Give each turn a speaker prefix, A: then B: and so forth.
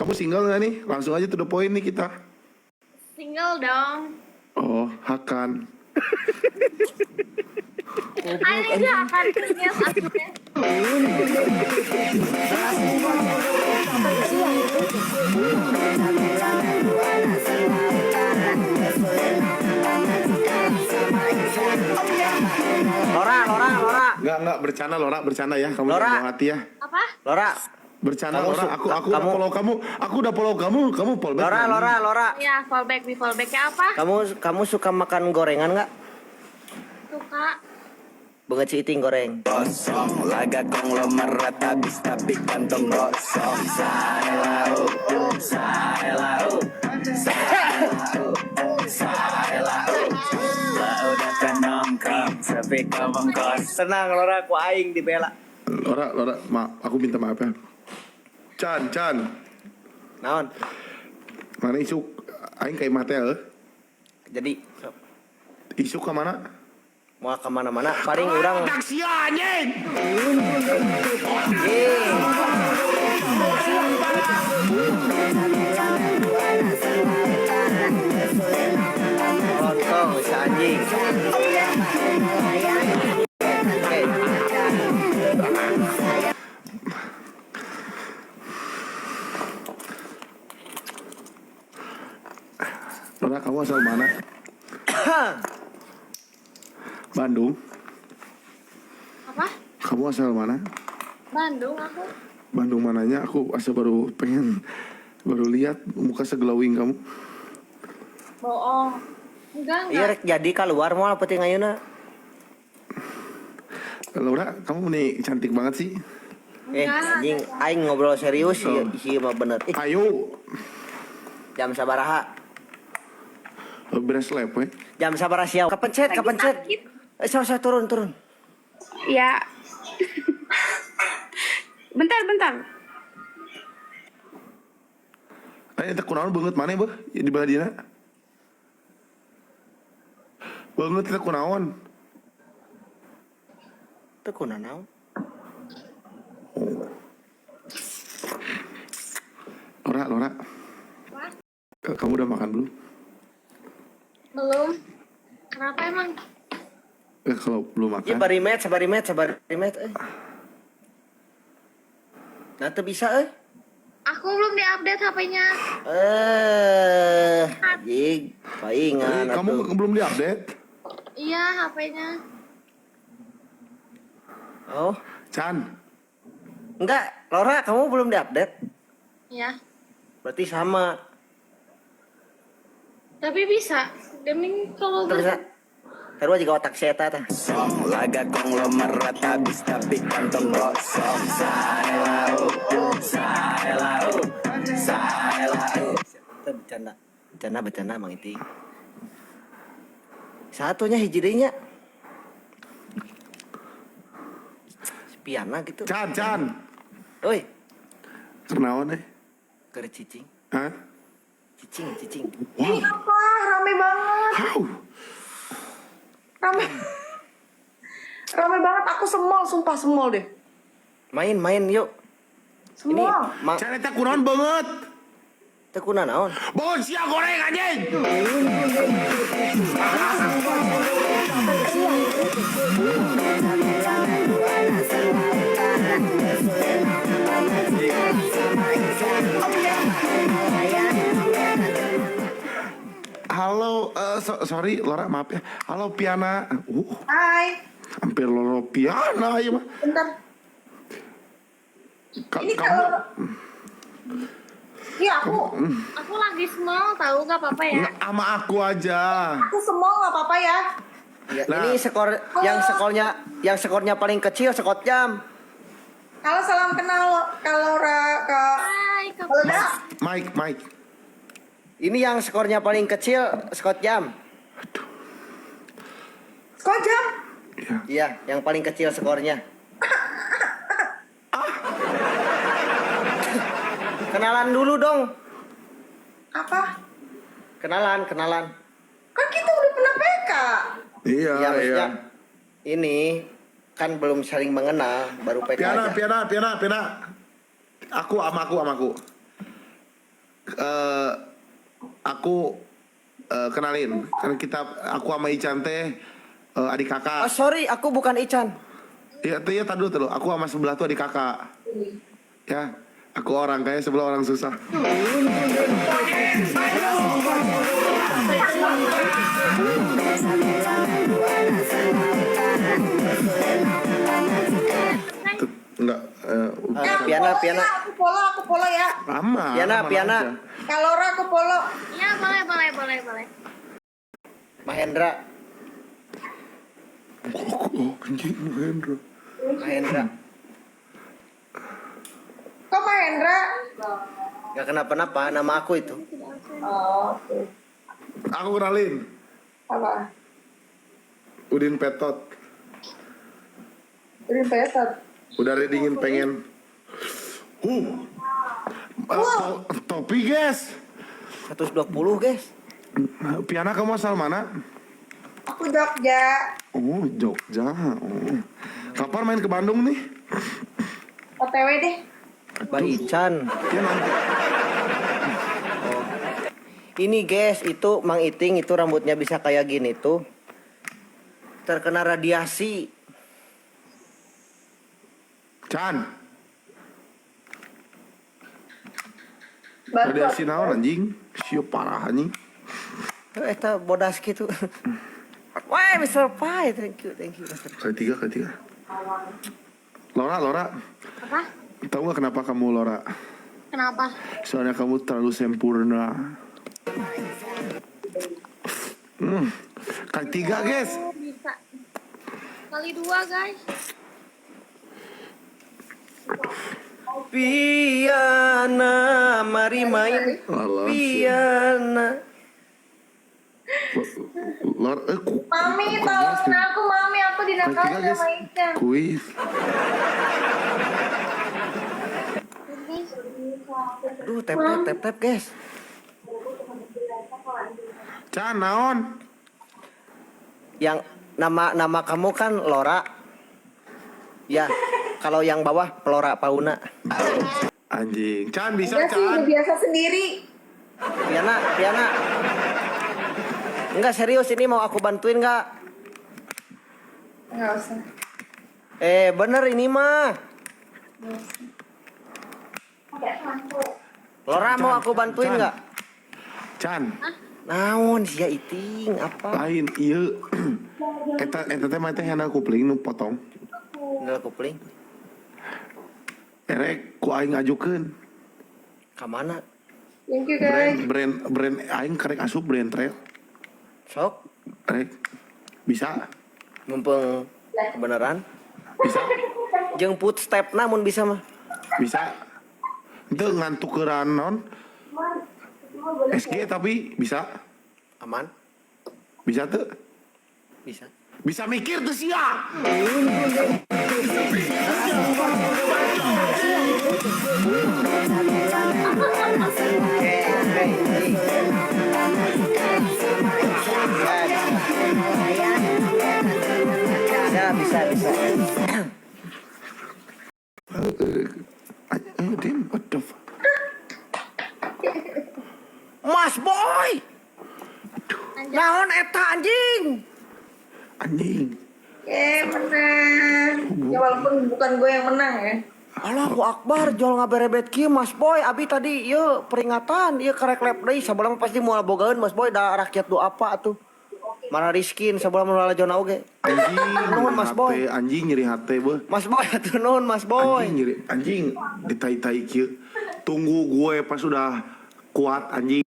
A: Kamu single nggak nih? Langsung aja to the point nih kita.
B: Single dong.
A: Oh, Hakan.
B: Ayo akan punya aslinya.
C: Lora.
A: Enggak bercanda ya. Kamu
C: Lora.
A: jangan bawa hati ya.
B: Apa?
C: Lora.
A: Bercanda
C: Kamu
A: Lora. Aku udah
C: kamu-
A: follow kamu. Aku udah follow kamu. Kamu follow back.
C: Lora.
B: Ya, fallback ya apa?
C: Kamu suka makan gorengan nggak?
B: Suka.
C: Banget citing goreng.
D: Kosong laga konglomerat habis tapi kantong kosong. Saya udah kan nongkrong tapi kamu kos.
C: Tenang Lora, ku aing dibela.
A: Lora, aku minta maaf ya. Chan.
C: Naon?
A: Mana isuk? Aing kayak mate ya.
C: Jadi
A: Isuk ke mana?
C: mau kemana-mana paling orang
A: Taksi anjing.
C: Lontong si anjing. Oke.
A: Lora, kamu asal mana? Bandung.
B: Apa?
A: Kamu asal mana?
B: Bandung aku.
A: Bandung mananya? Aku asal baru lihat muka seglowing kamu.
B: Bohong. Enggak.
C: Iya rek jadi keluar mau apa ting ayeuna?
A: Laura, kamu nih cantik banget sih.
C: Anjing aing ngobrol serius sih mah bener.
A: Ayo,
C: Jam sabaraha?
A: beres lab we.
C: Jam sabaraha sia? Kapencet.
B: Sakit.
C: Saya turun.
E: Ya. Bentar.
A: Ayo kita kunaon banget mana bah di Baladina? Banget kita kunaon.
C: Teu kuna naon?
A: Lora.
B: Apa?
A: Kamu udah makan belum?
B: Belum. Kenapa emang?
A: Kalau belum makan.
C: Ya sabarimet Nah teu bisa
B: Aku belum diupdate HP-nya.
C: Anjing, paingan
A: Kamu belum diupdate?
B: Iya, HP-nya.
C: Oh,
A: Chan.
C: enggak, Lora kamu belum diupdate.
B: Iya.
C: Berarti sama.
B: Tapi bisa. Deming kalau
C: Teu bisa. Terus juga otak saya tah.
D: Kosong laga konglomerat habis tapi kantong kosong. Saya
C: Teu bercanda Mang Iting. Satunya hiji deui nya. Piana gitu.
A: Chan.
C: Oi,
A: Kenaon
C: keur cicing.
A: Hah?
C: Cicing.
E: Ini apa? Rame banget.
A: How?
E: Rame banget. Aku sumpah semol deh.
C: Main yuk. Ini
E: Semol.
A: Chan eta kunaon banget.
C: teu kuna naon?
A: Bangun sia goreng anjing. Halo, sorry Lora, maaf ya. Halo Piana.
E: Hai.
A: Hampir Loro Piana ya mah.
E: Bentar. Ini
A: Kamu
E: kalau Iya
B: aku lagi small tahu gak apa-apa ya.
A: nggak sama aku aja.
E: aku semol nggak apa-apa ya.
C: Ya,
A: Nah.
C: ini yang skornya paling kecil skor jam.
E: Kalau salam kenal kalau
B: Hai,
E: kalau udah
A: Mike.
C: Ini yang skornya paling kecil skor jam.
E: kok jam?
A: Ya.
C: Iya, yang paling kecil skornya. Kenalan dulu dong.
E: Apa?
C: Kenalan.
E: Kan kita udah pernah PK.
A: Iya.
C: Ya, maksudnya ini kan belum saling mengenal, baru PK aja.
A: Piana. Aku sama aku. eh, aku kenalin. Kan aku sama Ican teh adik
C: Oh
A: kakak.
C: sorry, aku bukan Ican.
A: Iya, tadi dulu. Aku sama sebelah tuh adik kakak. Ya, aku orang kayak sebelah orang susah. Enggak,
C: Piana.
E: Aku polo ya.
A: aman.
C: Piana,
A: aman
C: Piana.
A: aja.
E: Kalau Laura aku polo.
B: Iya, boleh.
C: Mahendra.
A: Oh, anjing, Mahendra.
C: Mahendra.
E: Kok Mahendra?
C: Gak kenapa-napa, nama aku itu.
E: Oh, oke.
A: Aku kenalin.
E: Apa?
A: Udin Petot.
E: Udah petot.
A: Udah dingin pengen. Topi guys.
C: 120 guys.
A: Piana kamu asal mana?
E: Aku Jogja.
A: Oh, Jogja. Oh. Kapan main ke Bandung nih?
E: OTW deh.
C: Mbak Ican.
A: Ya nanti.
C: Ini guys, itu Mang Iting itu rambutnya bisa kayak gini tuh. Terkena radiasi.
A: Chan.
E: Bantu.
A: Radiasi naon anjing? Siap parah anjing.
C: Eta bodas gitu. Wah, Mr. Pai, thank you.
A: Ketiga. Lora.
B: Apa?
A: Tahu nggak kenapa kamu Lora?
B: Kenapa?
A: Soalnya kamu terlalu sempurna. Ketiga guys.
B: Oh, bisa. Kali 2, guys.
C: Piana, mari main.
A: Alas.
C: Piana.
A: Lora,
E: Mami tolongin aku, Mami. Aku dinakalin
A: Ketiga guys.
E: sama Ican.
A: Kuis.
C: Aduh, tap guys.
A: Chan, naon?
C: Yang nama kamu kan Lora. Ya, kalau yang bawah Pelora Pauna.
A: Anjing. Chan bisa
E: Enggak sih, udah
A: Chan.
E: biasa sendiri.
C: Piana. Enggak serius, ini mau aku bantuin nggak?
E: Enggak usah.
C: Bener ini mah. Lora mau aku bantuin nggak?
A: Chan.
C: Naon sia Iting apa?
A: Lain iya. Eta teh mah teh handal kupling nu potong.
C: Enggak kupling.
A: Erek ku aing ajukeun.
C: Ka mana?
E: Thank you guys.
A: Brand aing karek asup brand trail.
C: Sok,
A: Rek. Bisa?
C: mumpung kebenaran.
A: Bisa?
C: Jeung footstep namun bisa mah.
A: Bisa? Itu ngantuk keuran non. SG tapi bisa?
C: Aman?
A: Bisa tuh?
C: Bisa.
A: Bisa mikir tuh sia.
C: Bisa.
A: Dim, what the fuck?
C: Mas Boy. Naon eta anjing?
A: Anjing.
E: Menang. Ya walaupun bukan gue yang menang ya.
C: Allahu Akbar, jual ngaberebet kieu Mas Boy. Abi tadi ieu peringatan, ieu karek lep deui sabeulah mah pasti moal bogaeun Mas Boy da rakyat do apa atuh. Mana riskin sabeulah moal jona oge.
A: Anjing.
C: Nuhun, Mas Boy.
A: Anjing nyeri hate beuh.
C: Mas Boy atuh nuhun Mas Boy.
A: Anjing nyeri. Anjing ditai-tai kieu. Tunggu gue pas sudah kuat anjing.